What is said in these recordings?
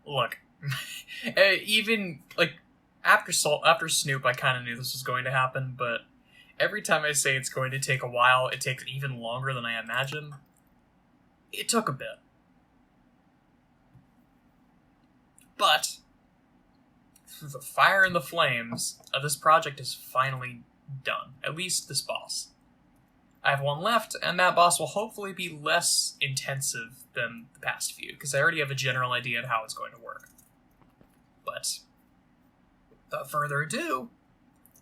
Look, even, like, after Snoop, I kind of knew this was going to happen, but every time I say it's going to take a while, it takes even longer than I imagined. It took a bit. But, through the fire and the flames, this project is finally done. At least this boss. I have one left, and that boss will hopefully be less intensive than the past few, because I already have a general idea of how it's going to work. But, without further ado,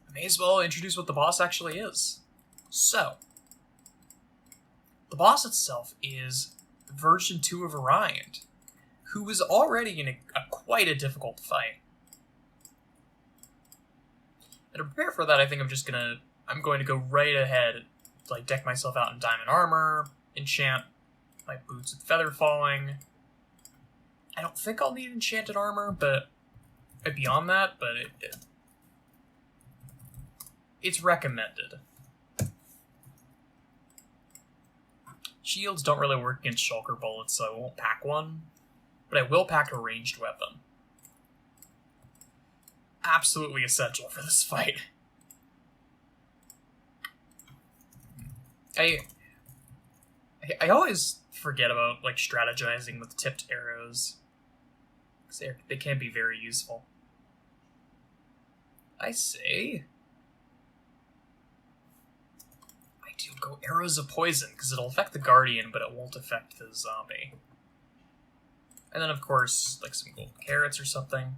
I may as well introduce what the boss actually is. So, the boss itself is version 2 of Rind, who is already in quite a difficult fight. And to prepare for that, I think I'm going to go right ahead, like deck myself out in diamond armor, enchant my boots with feather falling. I don't think I'll need enchanted armor, but beyond that, but it's recommended. Shields don't really work against shulker bullets, so I won't pack one, but I will pack a ranged weapon. Absolutely essential for this fight. I always forget about, like, strategizing with tipped arrows. They can be very useful. I say, I do go arrows of poison, because it'll affect the guardian, but it won't affect the zombie. And then, of course, like some gold carrots or something.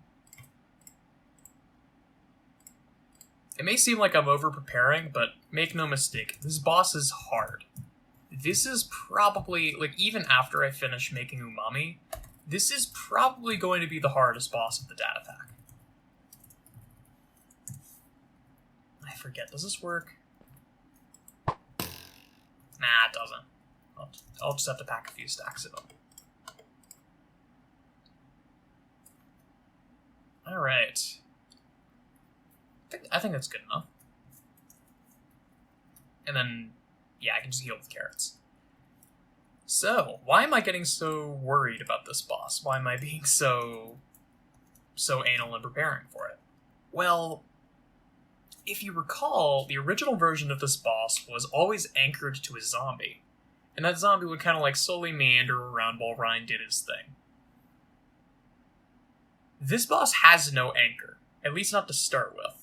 It may seem like I'm over-preparing, but make no mistake, this boss is hard. This is probably, like, even after I finish making UMAMI, this is probably going to be the hardest boss of the Datapack. I forget, does this work? Nah, it doesn't. I'll just have to pack a few stacks of them. Alright. I think that's good enough. And then, yeah, I can just heal with carrots. So, why am I getting so worried about this boss? Why am I being so anal in preparing for it? Well, if you recall, the original version of this boss was always anchored to a zombie. And that zombie would kind of like slowly meander around while Rind did his thing. This boss has no anchor, at least not to start with.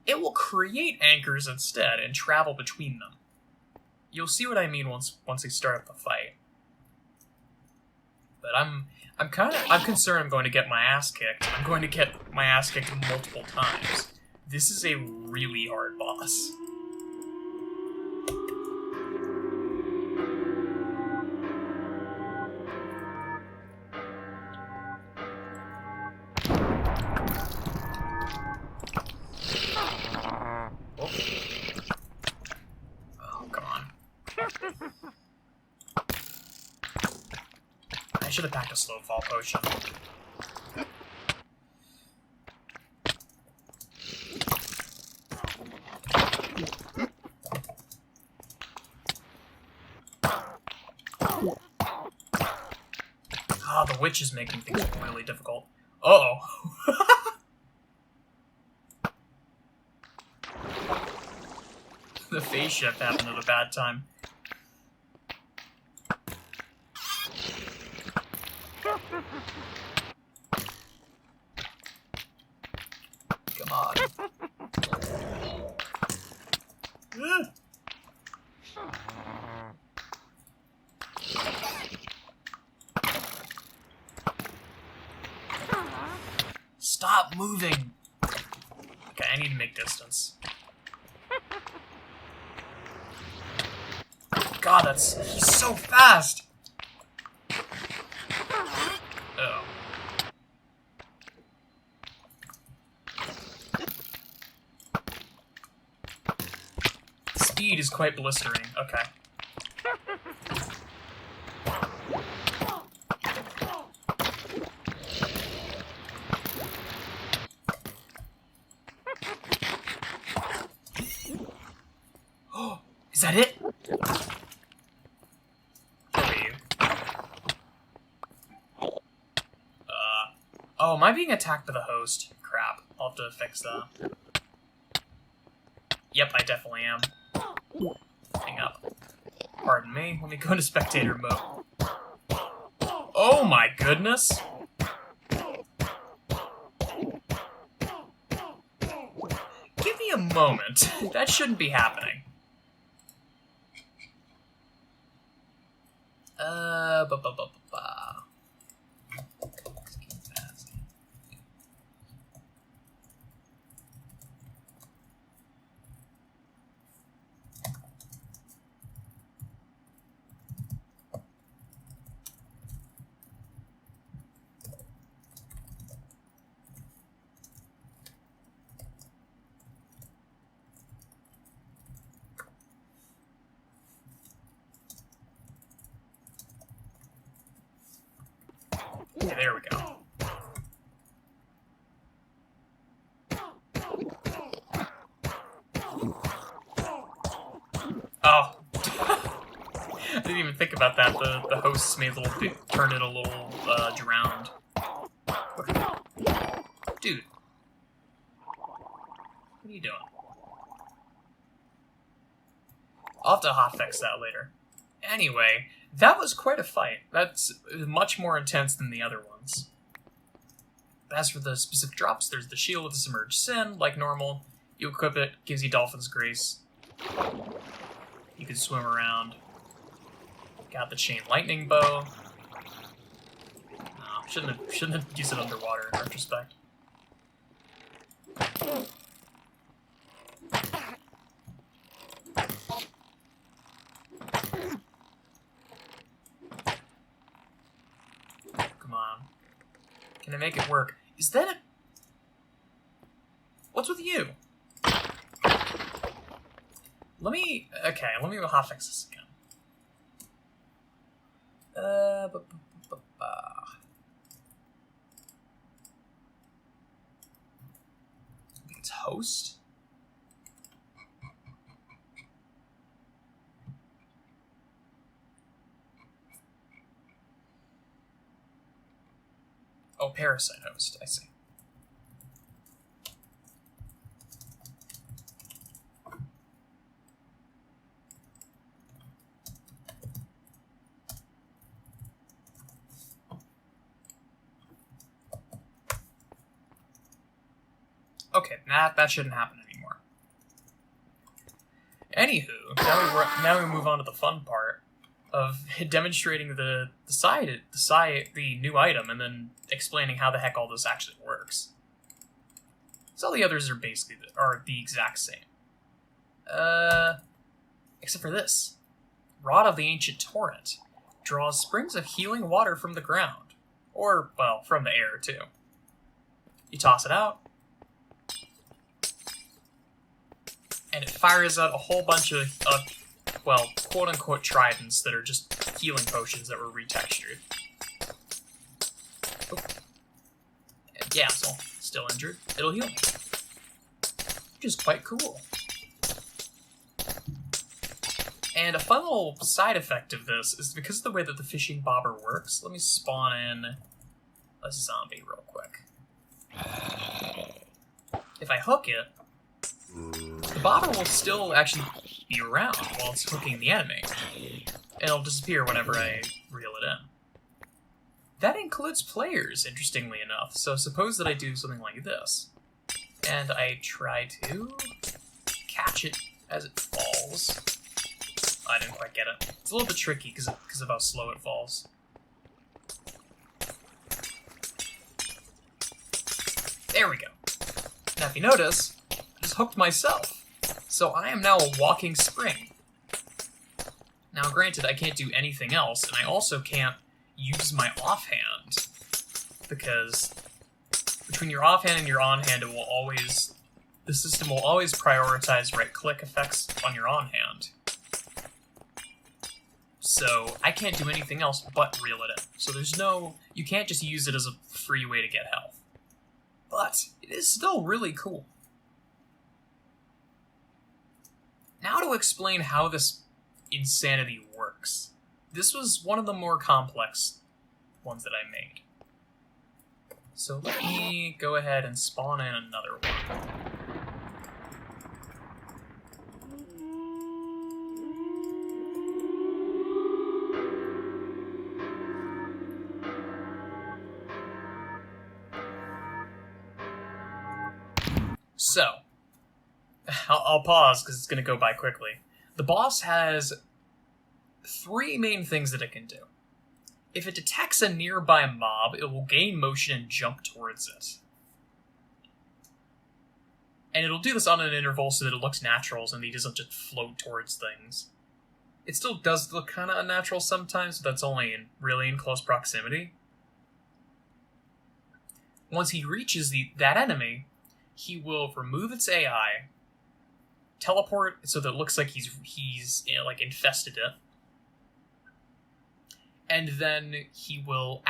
It will create anchors instead and travel between them. You'll see what I mean once they start up the fight. But I'm concerned I'm going to get my ass kicked. I'm going to get my ass kicked multiple times. This is a really hard boss. I should have packed a slow fall potion. Ah, the witch is making things really difficult. Uh-oh. The phase shift happened at a bad time. Come on. Stop moving! Okay, I need to make distance. God, he's so fast! Oh. Speed is quite blistering. Okay. Oh, is that it? am I being attacked by the host? Crap. I'll have to fix that. Yep, I definitely am. Hang up. Pardon me. Let me go into spectator mode. Oh my goodness! Give me a moment. That shouldn't be happening. Ba-ba-ba-ba-ba. Okay, there we go. Oh. I didn't even think about that. The hosts made a little bit, turned it a little drowned. Dude. What are you doing? I'll have to hotfix that later. Anyway, that was quite a fight. That's much more intense than the other ones. As for the specific drops, there's the Shield with the Submerged Sin, like normal. You equip it, gives you Dolphin's Grace. You can swim around. Got the Chain Lightning Bow. No, shouldn't have used it underwater in retrospect. Come on. Can I make it work? Is that a... What's with you? Let me go hotfix this again. It's host? Oh, parasite host, I see. Okay, that shouldn't happen anymore. Anywho, now we move on to the fun part of demonstrating the new item, and then explaining how the heck all this actually works. So all the others are basically the exact same, except for this. Rod of the Ancient Torrent draws springs of healing water from the ground, or well, from the air too. You toss it out, and it fires out a whole bunch of well, quote-unquote tridents that are just healing potions that were retextured. Oh. And yeah, so still injured. It'll heal me. Which is quite cool. And a fun little side effect of this is because of the way that the fishing bobber works. Let me spawn in a zombie real quick. If I hook it, the bobber will still actually be around while it's hooking the enemy. And it'll disappear whenever I reel it in. That includes players, interestingly enough. So suppose that I do something like this, and I try to catch it as it falls. I didn't quite get it. It's a little bit tricky because of how slow it falls. There we go. Now if you notice, I just hooked myself. So I am now a walking spring. Now granted, I can't do anything else, and I also can't use my offhand, because between your offhand and your on-hand, the system will always prioritize right-click effects on your on-hand. So I can't do anything else but reel it in. So you can't just use it as a free way to get health. But it is still really cool. Now to explain how this insanity works. This was one of the more complex ones that I made. So let me go ahead and spawn in another one. So, I'll pause because it's going to go by quickly. The boss has 3 main things that it can do. If it detects a nearby mob, it will gain motion and jump towards it. And it'll do this on an interval so that it looks natural, and he doesn't just float towards things. It still does look kind of unnatural sometimes, but that's only really in close proximity. Once he reaches that enemy, he will remove its AI, teleport so that it looks like he's like infested it, and then he will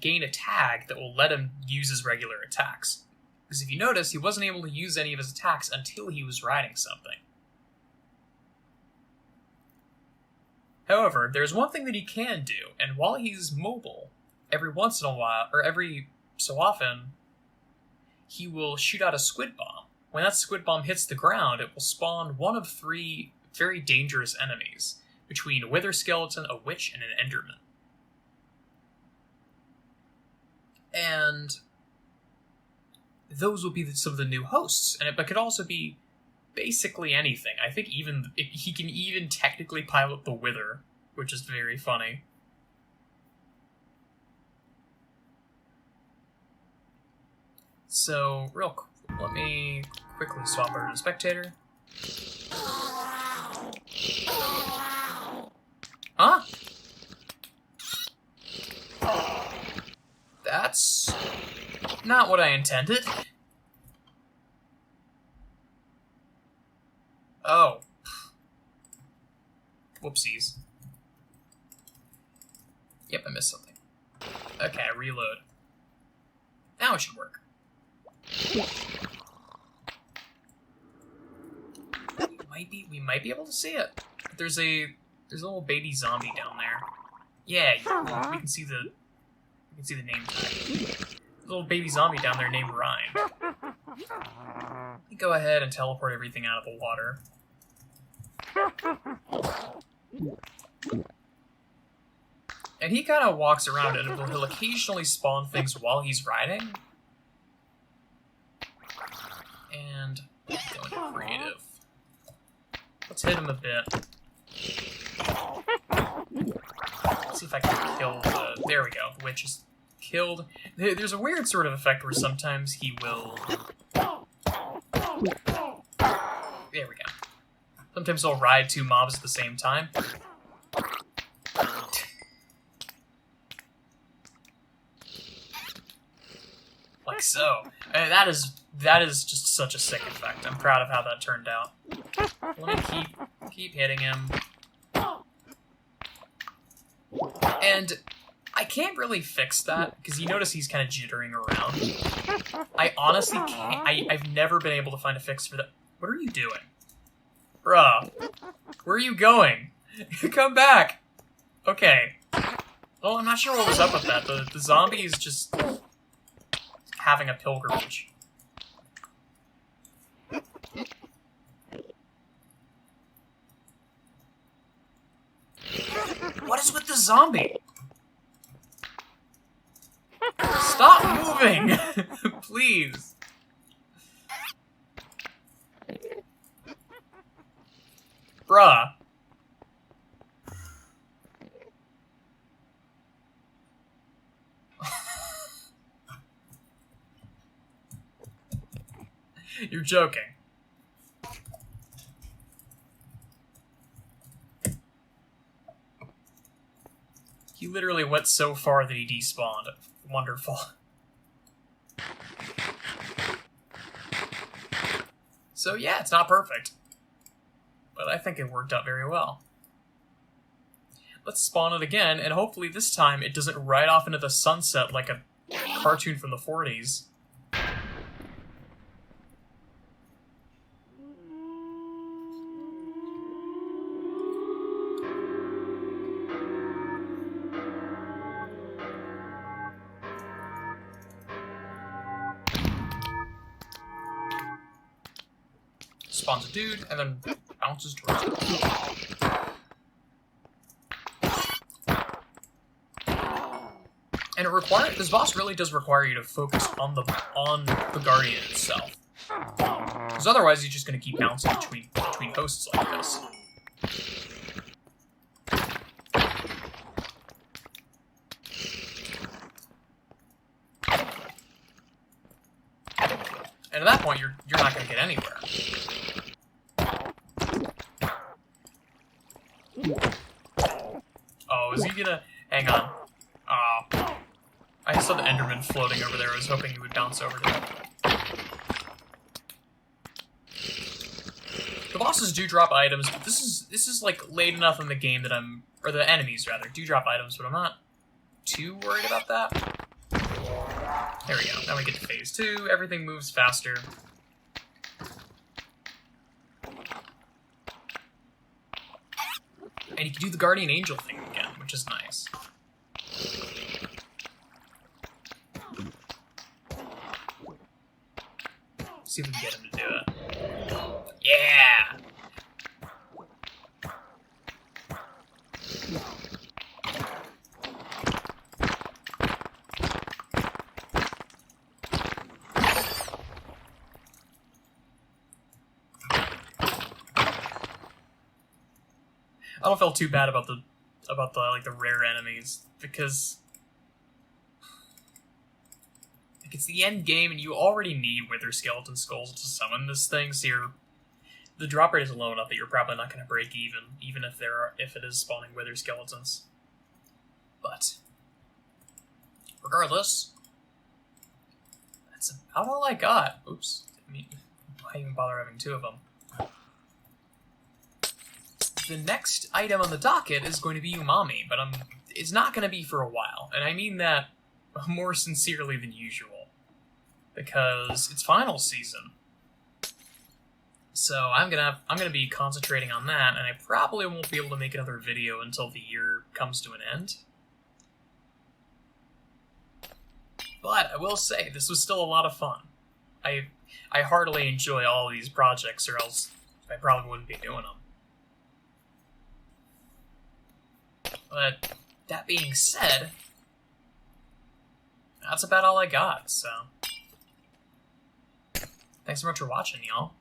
gain a tag that will let him use his regular attacks. Because if you notice, he wasn't able to use any of his attacks until he was riding something. However, there's one thing that he can do, and while he's mobile, every once in a while, or every so often, he will shoot out a squid bomb. When that squid bomb hits the ground, it will spawn one of 3 very dangerous enemies, between a wither skeleton, a witch, and an enderman. And those will be some of the new hosts, and it could also be basically anything. I think he can even technically pilot the wither, which is very funny. So, let me quickly swap over to spectator. Huh? That's not what I intended. Oh. Whoopsies. Yep, I missed something. Okay, reload. Now it should work. We might be able to see it. There's a little baby zombie down there. Yeah, we can see the name tag. Little baby zombie down there named Rind. Go ahead and teleport everything out of the water. And he kind of walks around it, and he'll occasionally spawn things while he's riding. And go into creative. Let's hit him a bit. Let's see if I can kill the... There we go. The witch is killed. There's a weird sort of effect where sometimes he will... There we go. Sometimes he'll ride 2 mobs at the same time. Like so. That is just such a sick effect. I'm proud of how that turned out. Let me keep hitting him. And I can't really fix that, because you notice he's kind of jittering around. I honestly can't. I've never been able to find a fix for that. What are you doing? Bruh. Where are you going? Come back! Okay. Well, I'm not sure what was up with that. The zombie is just having a pilgrimage. What is with the zombie? Stop moving! Please. Bruh. You're joking. He literally went so far that he despawned. Wonderful. So yeah, it's not perfect. But I think it worked out very well. Let's spawn it again, and hopefully this time it doesn't ride off into the sunset like a cartoon from the 40s. spawns a dude, and then bounces towards it. And this boss really does require you to focus on the Guardian itself. Because otherwise you're just going to keep bouncing between hosts like this. And at that point, you're not going to get anywhere. Oh, is he gonna... Hang on. I saw the Enderman floating over there. I was hoping he would bounce over to it. The bosses do drop items, but this is like late enough in the game that or the enemies rather, do drop items, but I'm not too worried about that. There we go. Now we get to phase 2. Everything moves faster. And you can do the Guardian Angel thing again, which is nice. See if we can get him to do it. Yeah! I don't feel too bad about the like the rare enemies, because like it's the end game and you already need wither skeleton skulls to summon this thing, so the drop rate is low enough that you're probably not going to break even if it is spawning wither skeletons. But regardless, that's about all I got. Oops, I mean, why even bother having 2 of them? The next item on the docket is going to be UMAMI, but it's not going to be for a while, and I mean that more sincerely than usual, because it's final season. So I'm gonna be concentrating on that, and I probably won't be able to make another video until the year comes to an end. But I will say, this was still a lot of fun. I heartily enjoy all of these projects, or else I probably wouldn't be doing them. But that being said, that's about all I got, so thanks so much for watching, y'all.